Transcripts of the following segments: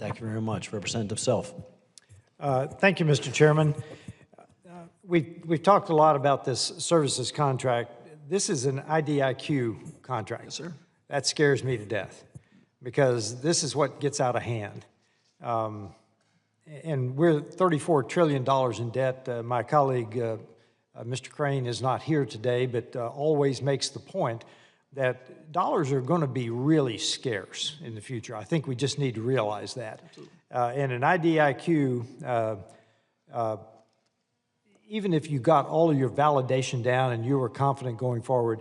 Thank you very much. Representative Self. Thank you, Mr. Chairman. We've talked a lot about this services contract. This is an IDIQ contract. Yes, sir. That scares me to death because this is what gets out of hand. And we're $34 trillion in debt. My colleague, Mr. Crane, is not here today, but always makes the point that dollars are going to be really scarce in the future. I think we just need to realize that. And an IDIQ, even if you got all of your validation down and you were confident going forward,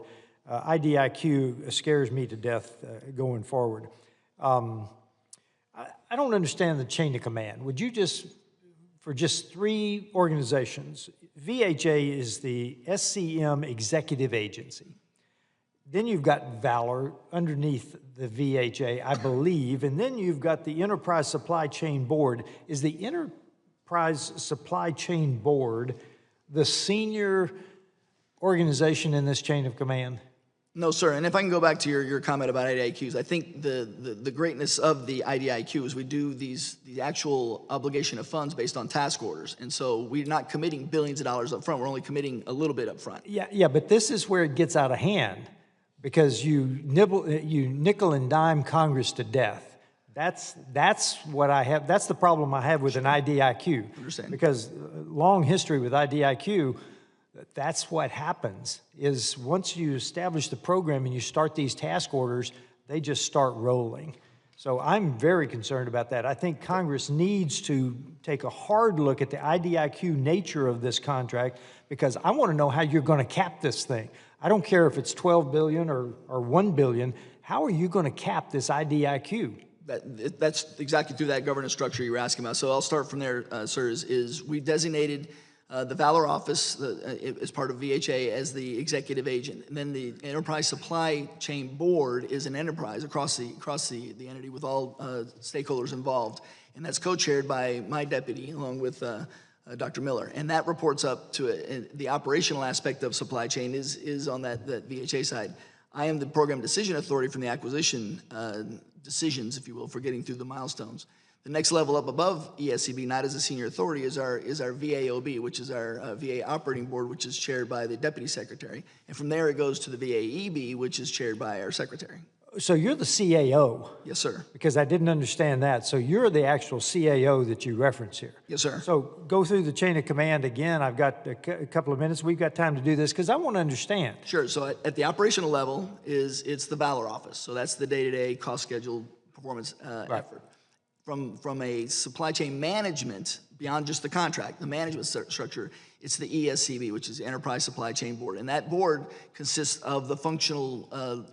IDIQ scares me to death going forward. I don't understand the chain of command. Would you just, for just 3 organizations, VHA is the SCM executive agency. Then you've got Valor underneath the VHA, I believe, and then you've got the Enterprise Supply Chain Board. Is the Enterprise Supply Chain Board the senior organization in this chain of command? No, sir. And if I can go back to your comment about IDIQs, I think the greatness of the IDIQ is we do the actual obligation of funds based on task orders. And so we're not committing billions of dollars up front. We're only committing a little bit up front. Yeah, but this is where it gets out of hand because you nickel and dime Congress to death. That's what I have. That's the problem I have with an IDIQ. Understand. Because long history with IDIQ, that's what happens is once you establish the program and you start these task orders, they just start rolling. So I'm very concerned about that. I think Congress needs to take a hard look at the IDIQ nature of this contract because I want to know how you're going to cap this thing. I don't care if it's $12 billion or $1 billion. How are you going to cap this IDIQ? That's exactly through that governance structure you were asking about. So I'll start from there, sir, is we designated the Valor office as part of VHA as the executive agent. And then the Enterprise Supply Chain Board is an enterprise across the entity with all stakeholders involved. And that's co-chaired by my deputy along with Dr. Miller. And that reports up to the operational aspect of supply chain is on that VHA side. I am the program decision authority from the acquisition decisions, if you will, for getting through the milestones. The next level up above ESCB, not as a senior authority, is our VAOB, which is our VA operating board, which is chaired by the deputy secretary. And from there it goes to the VAEB, which is chaired by our secretary. So you're the CAO. Yes, sir. Because I didn't understand that. So you're the actual CAO that you reference here. Yes, sir. So go through the chain of command again. I've got a couple of minutes. We've got time to do this because I want to understand. Sure. So at the operational level it's the Valor office. So that's the day-to-day cost schedule performance effort. From a supply chain management, beyond just the contract, the management structure, it's the ESCB, which is the Enterprise Supply Chain Board. And that board consists of the functional,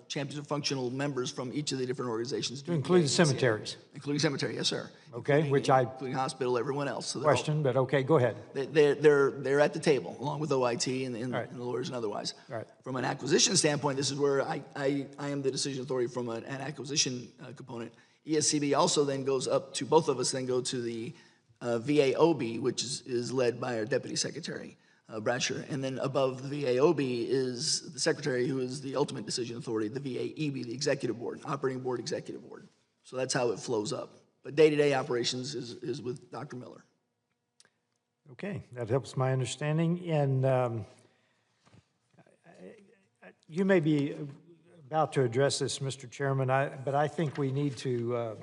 champions of functional members from each of the different organizations. To include the cemeteries. Including cemetery, yes, sir. Okay, including hospital, everyone else. So question, but okay, go ahead. They're at the table, along with OIT and Right. the lawyers and otherwise. Right. From an acquisition standpoint, this is where I am the decision authority from an acquisition component. ESCB also then goes up to, both of us then go to the VAOB, which is led by our Deputy Secretary, Bradsher. And then above the VAOB is the Secretary, who is the ultimate decision authority, the VAEB, the Executive Board, Operating Board, Executive Board. So that's how it flows up. But day-to-day operations is with Dr. Miller. Okay, that helps my understanding. And you may be about to address this, Mr. Chairman, but I think we need to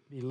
be